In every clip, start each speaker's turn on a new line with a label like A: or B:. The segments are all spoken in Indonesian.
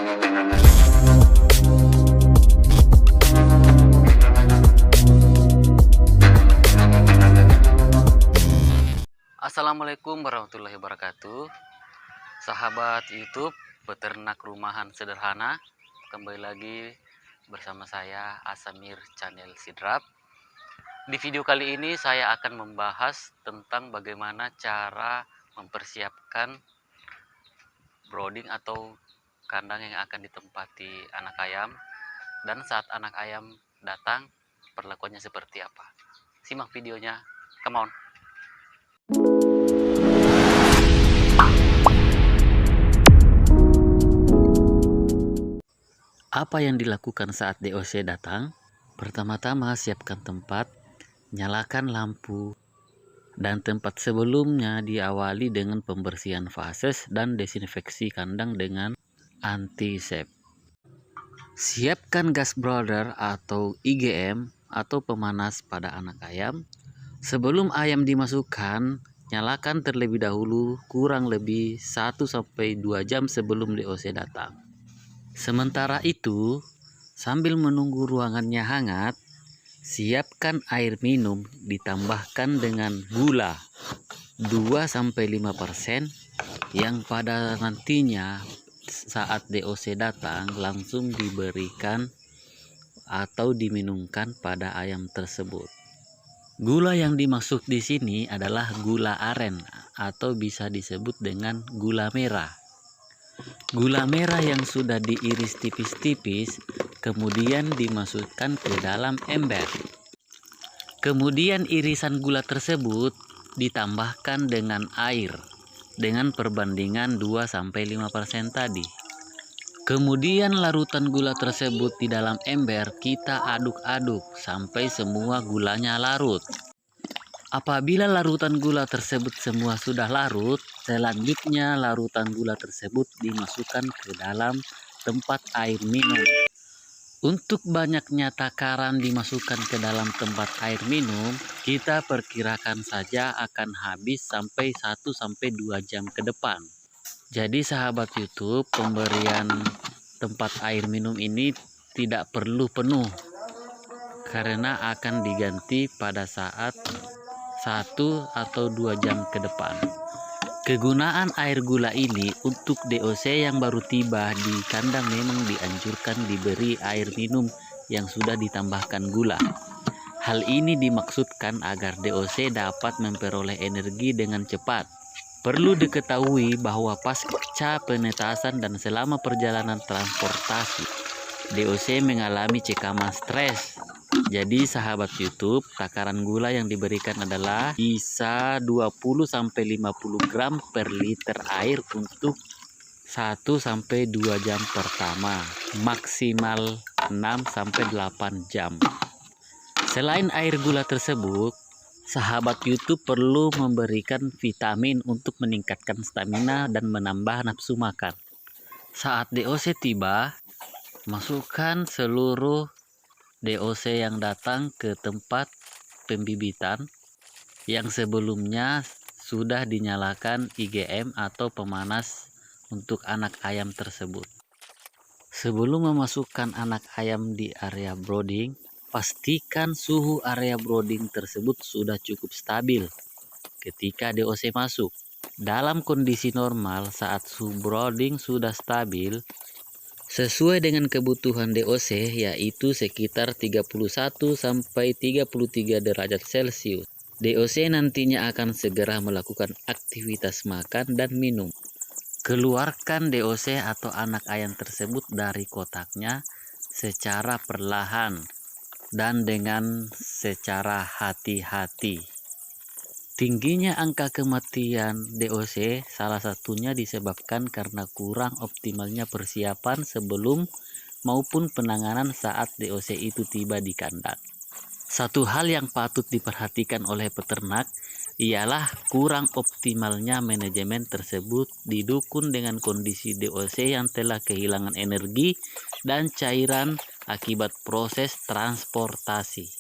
A: Assalamualaikum warahmatullahi wabarakatuh. Sahabat YouTube peternak rumahan sederhana, kembali lagi bersama saya Asamir Channel Sidrap. Di video kali ini saya akan membahas tentang bagaimana cara mempersiapkan brooding atau kandang yang akan ditempati anak ayam, dan saat anak ayam datang perlakuannya seperti apa. Simak videonya, come on. Apa yang dilakukan saat DOC datang? Pertama-tama siapkan tempat, nyalakan lampu, dan tempat sebelumnya diawali dengan pembersihan fases dan desinfeksi kandang dengan antisep. Siapkan gas brooder atau IgM atau pemanas pada anak ayam. Sebelum ayam dimasukkan, nyalakan terlebih dahulu kurang lebih 1-2 jam sebelum DOC datang. Sementara itu, sambil menunggu ruangannya hangat, siapkan air minum ditambahkan dengan gula 2-5% yang pada nantinya saat DOC datang langsung diberikan atau diminumkan pada ayam tersebut. Gula yang dimaksud di sini adalah gula aren atau bisa disebut dengan gula merah. Gula merah yang sudah diiris tipis-tipis kemudian dimasukkan ke dalam ember. Kemudian irisan gula tersebut ditambahkan dengan air dengan perbandingan 2-5% tadi. Kemudian larutan gula tersebut di dalam ember kita aduk-aduk sampai semua gulanya larut. Apabila larutan gula tersebut semua sudah larut, selanjutnya larutan gula tersebut dimasukkan ke dalam tempat air minum. Untuk banyaknya takaran dimasukkan ke dalam tempat air minum, kita perkirakan saja akan habis sampai 1-2 jam ke depan. Jadi sahabat YouTube, pemberian tempat air minum ini tidak perlu penuh karena akan diganti pada saat 1-2 jam ke depan. Kegunaan air gula ini untuk DOC yang baru tiba di kandang memang dianjurkan diberi air minum yang sudah ditambahkan gula. Hal ini dimaksudkan agar DOC dapat memperoleh energi dengan cepat. Perlu diketahui bahwa pasca penetasan dan selama perjalanan transportasi, DOC mengalami cekaman stres. Jadi sahabat YouTube, takaran gula yang diberikan adalah bisa 20-50 gram per liter air untuk 1-2 jam pertama, maksimal 6-8 jam. Selain air gula tersebut, sahabat YouTube perlu memberikan vitamin untuk meningkatkan stamina dan menambah nafsu makan. Saat DOC tiba, masukkan seluruh DOC yang datang ke tempat pembibitan yang sebelumnya sudah dinyalakan IgM atau pemanas untuk anak ayam tersebut. Sebelum memasukkan anak ayam di area brooding, pastikan suhu area brooding tersebut sudah cukup stabil ketika DOC masuk. Dalam kondisi normal, saat suhu brooding sudah stabil sesuai dengan kebutuhan DOC, yaitu sekitar 31-33 derajat Celcius, DOC nantinya akan segera melakukan aktivitas makan dan minum. Keluarkan DOC atau anak ayam tersebut dari kotaknya secara perlahan dan dengan secara hati-hati. Tingginya angka kematian DOC salah satunya disebabkan karena kurang optimalnya persiapan sebelum maupun penanganan saat DOC itu tiba di kandang. Satu hal yang patut diperhatikan oleh peternak ialah kurang optimalnya manajemen tersebut didukung dengan kondisi DOC yang telah kehilangan energi dan cairan akibat proses transportasi.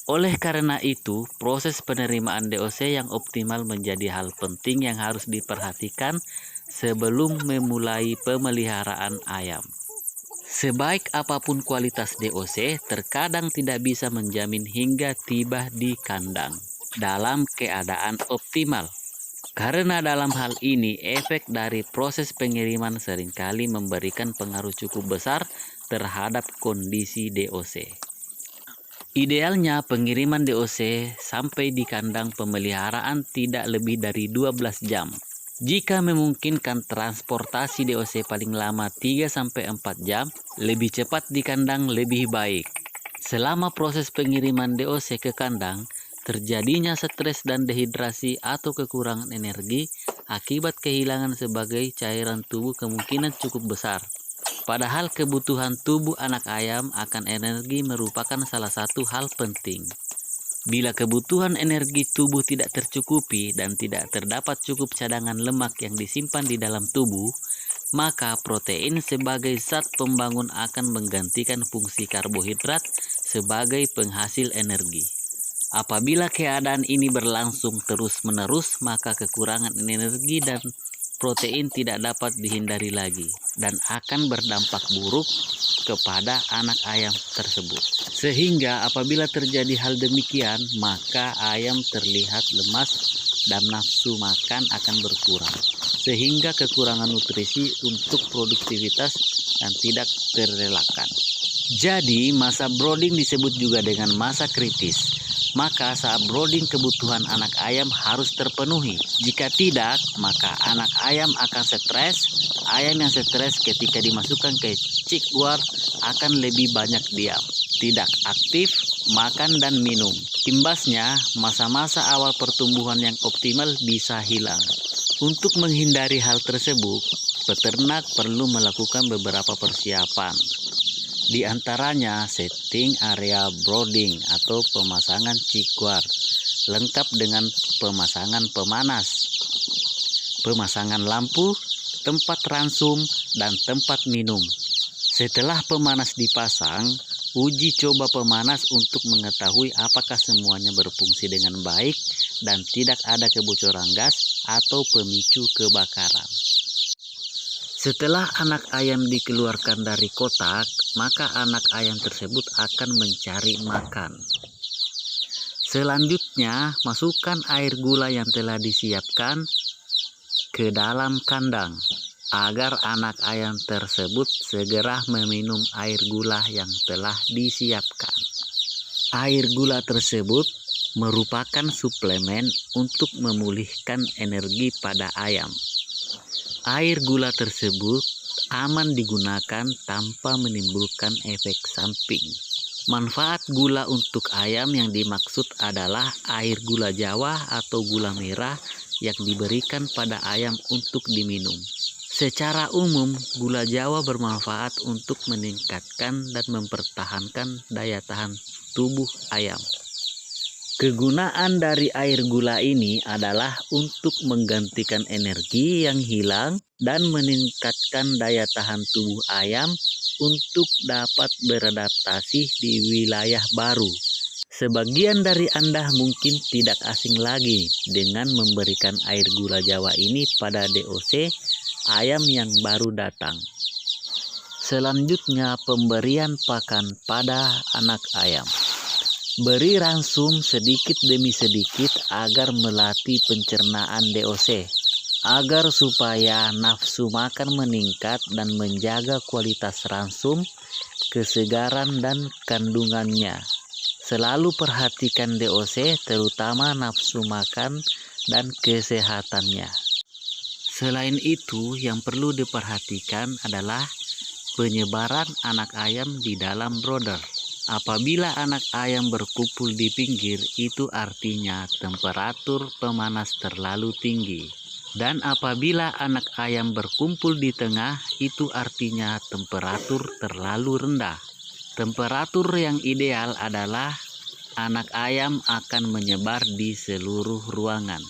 A: Oleh karena itu, proses penerimaan DOC yang optimal menjadi hal penting yang harus diperhatikan sebelum memulai pemeliharaan ayam. Sebaik apapun kualitas DOC, terkadang tidak bisa menjamin hingga tiba di kandang dalam keadaan optimal. Karena dalam hal ini, efek dari proses pengiriman seringkali memberikan pengaruh cukup besar terhadap kondisi DOC. Idealnya pengiriman DOC sampai di kandang pemeliharaan tidak lebih dari 12 jam. Jika memungkinkan, transportasi DOC paling lama 3-4 jam, lebih cepat di kandang lebih baik. Selama proses pengiriman DOC ke kandang, terjadinya stres dan dehidrasi atau kekurangan energi akibat kehilangan sebagai cairan tubuh kemungkinan cukup besar. Padahal kebutuhan tubuh anak ayam akan energi merupakan salah satu hal penting. Bila kebutuhan energi tubuh tidak tercukupi dan tidak terdapat cukup cadangan lemak yang disimpan di dalam tubuh, maka protein sebagai zat pembangun akan menggantikan fungsi karbohidrat sebagai penghasil energi. Apabila keadaan ini berlangsung terus-menerus, maka kekurangan energi dan protein tidak dapat dihindari lagi dan akan berdampak buruk kepada anak ayam tersebut. Sehingga apabila terjadi hal demikian, maka ayam terlihat lemas dan nafsu makan akan berkurang, sehingga kekurangan nutrisi untuk produktivitas dan tidak terelakkan. Jadi, masa brooding disebut juga dengan masa kritis. Maka saat brooding kebutuhan anak ayam harus terpenuhi. Jika tidak, maka anak ayam akan stres. Ayam yang stres ketika dimasukkan ke chick ward akan lebih banyak diam, tidak aktif, makan dan minum. Imbasnya, masa-masa awal pertumbuhan yang optimal bisa hilang. Untuk menghindari hal tersebut, peternak perlu melakukan beberapa persiapan. Di antaranya setting area brooding atau pemasangan chick ward, lengkap dengan pemasangan pemanas, pemasangan lampu, tempat ransum, dan tempat minum. Setelah pemanas dipasang, uji coba pemanas untuk mengetahui apakah semuanya berfungsi dengan baik dan tidak ada kebocoran gas atau pemicu kebakaran. Setelah anak ayam dikeluarkan dari kotak, maka anak ayam tersebut akan mencari makan. Selanjutnya, masukkan air gula yang telah disiapkan ke dalam kandang agar anak ayam tersebut segera meminum air gula yang telah disiapkan. Air gula tersebut merupakan suplemen untuk memulihkan energi pada ayam. Air gula tersebut aman digunakan tanpa menimbulkan efek samping. Manfaat gula untuk ayam yang dimaksud adalah air gula Jawa atau gula merah yang diberikan pada ayam untuk diminum. Secara umum, gula Jawa bermanfaat untuk meningkatkan dan mempertahankan daya tahan tubuh ayam. Kegunaan dari air gula ini adalah untuk menggantikan energi yang hilang dan meningkatkan daya tahan tubuh ayam untuk dapat beradaptasi di wilayah baru. Sebagian dari Anda mungkin tidak asing lagi dengan memberikan air gula Jawa ini pada DOC ayam yang baru datang. Selanjutnya, pemberian pakan pada anak ayam. Beri ransum sedikit demi sedikit agar melatih pencernaan DOC, agar supaya nafsu makan meningkat dan menjaga kualitas ransum, kesegaran dan kandungannya. Selalu perhatikan DOC, terutama nafsu makan dan kesehatannya. Selain itu, yang perlu diperhatikan adalah penyebaran anak ayam di dalam brooder. Apabila anak ayam berkumpul di pinggir, itu artinya temperatur pemanas terlalu tinggi. Dan apabila anak ayam berkumpul di tengah, itu artinya temperatur terlalu rendah. Temperatur yang ideal adalah anak ayam akan menyebar di seluruh ruangan.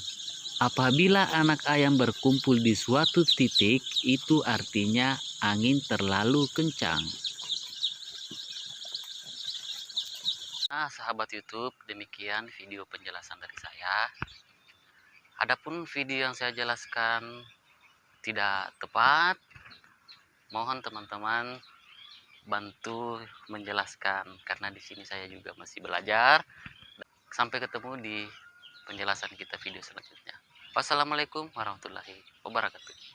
A: Apabila anak ayam berkumpul di suatu titik, itu artinya angin terlalu kencang. Nah, sahabat YouTube, demikian video penjelasan dari saya. Adapun video yang saya jelaskan tidak tepat, mohon teman-teman bantu menjelaskan karena di sini saya juga masih belajar. Sampai ketemu di penjelasan kita video selanjutnya. Wassalamualaikum warahmatullahi wabarakatuh.